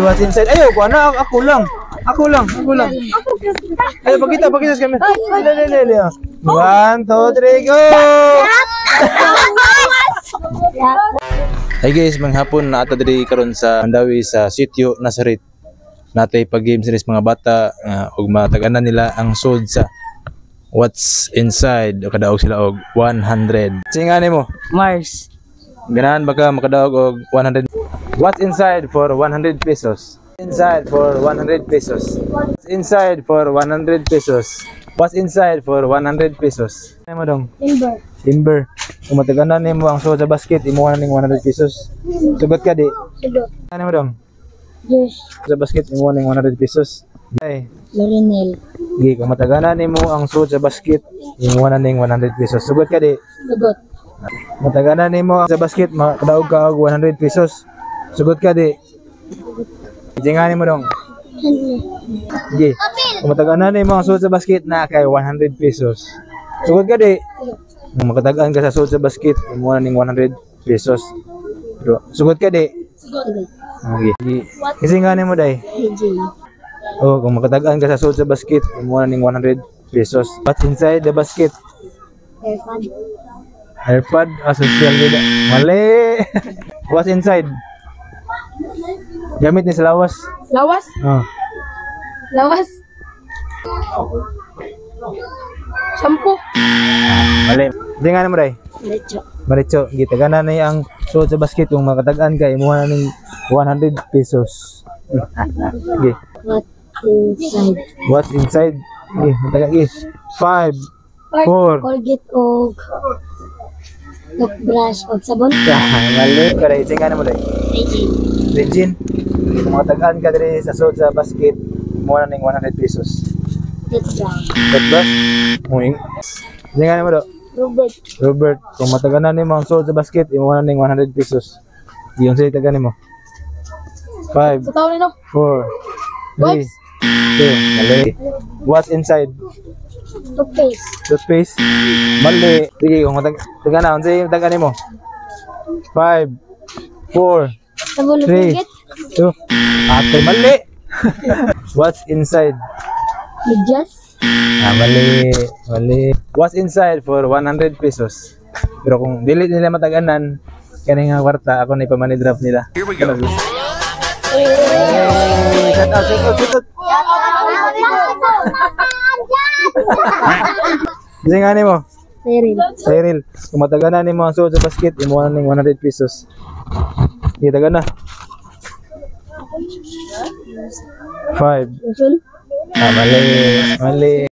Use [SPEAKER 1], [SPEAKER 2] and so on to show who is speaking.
[SPEAKER 1] What's inside? Ayaw ko na, ako lang. Ayo, pakita sa camera. Dali. 1, 2, 3, go! Hi guys, manghapon na ata diri karon sa Mandawi sa sitio Nazaret. Natay pag-game series mga bata ug matag-anan nila ang sud sa What's Inside o kadaog sila og 100. Singani mo?
[SPEAKER 2] Mars.
[SPEAKER 1] Ganahan baka makadaog og 100. What's inside for 100 pesos? Inside for 100 pesos. What's inside for 100 pesos? What's inside for 100 pesos? Ano mo dong? Timber. Kung mataganan nimo ang suot sa basket, imo na ning 100 pesos. Sugot ka di?
[SPEAKER 2] Sugot.
[SPEAKER 1] Ano mo dong?
[SPEAKER 2] Yes.
[SPEAKER 1] Sa basket, imo na ning 100 pesos. Ay.
[SPEAKER 2] Lorinel.
[SPEAKER 1] Gi, kung mataganan nimo ang suot sa basket, imo na ning 100 pesos. Sugot ka di?
[SPEAKER 2] Sugot.
[SPEAKER 1] Mataganan nimo sa basket, makadaog ka og 100 pesos. Sugot ka di? Tingani mo dong. Gi. Kung mataganan nimo ang suot sa basket na kay 100 pesos. Sugot ka di? Kung makatagaan ka sa suot sa basket, imo na ning 100 pesos. Pero sugot ka di?
[SPEAKER 2] Sugot.
[SPEAKER 1] Okay. Kasi nga mo day. Oh, kung makatagaan ka sa suot sa basket, imo na ning 100 pesos. What's inside the basket?
[SPEAKER 2] Airpod.
[SPEAKER 1] AirPod, social media. Mali. What's inside? Gamit ni sa lawas.
[SPEAKER 2] Lawas?
[SPEAKER 1] Oh.
[SPEAKER 2] Lawas? Shampoo?
[SPEAKER 1] Mali. Tingnan mo day.
[SPEAKER 2] Lecho.
[SPEAKER 1] Maritso, gitaganan na ang suot sa basket kung makatagaan ka, imo na ning 100 pesos. Okay.
[SPEAKER 2] What's inside?
[SPEAKER 1] What's inside? Okay, mataga gi. 5, 4.
[SPEAKER 2] Colgate og toothbrush og sabon.
[SPEAKER 1] Mali. Kada itingan mo day. Regine. Kung makatagaan ka diri sa suot sa basket, imo na ning 100 pesos. Toothbrush? Muing. Itingan mo do. Robert, kung mataganan nimo ang suot sa basket, imo na ning 100 pesos. Yung sa taganan mo. 5, 4, 3, 2, mali. What's inside? Toothpaste. Mali. Sige, kung mataganan, unsay taganan mo? 5, 4, 3, 2. Ate, mali. What's inside?
[SPEAKER 2] Medyas.
[SPEAKER 1] Mali. What's inside for 100 pesos? Pero kung dili nila mataganan, kani nga kwarta ako na ipamoney draft nila. Here we go. Shout out. Kasi nga mo? Cyril. Kung mataganan mo ang suot sa basket, imo na ning 100 pesos. Tagana. 5. Mali.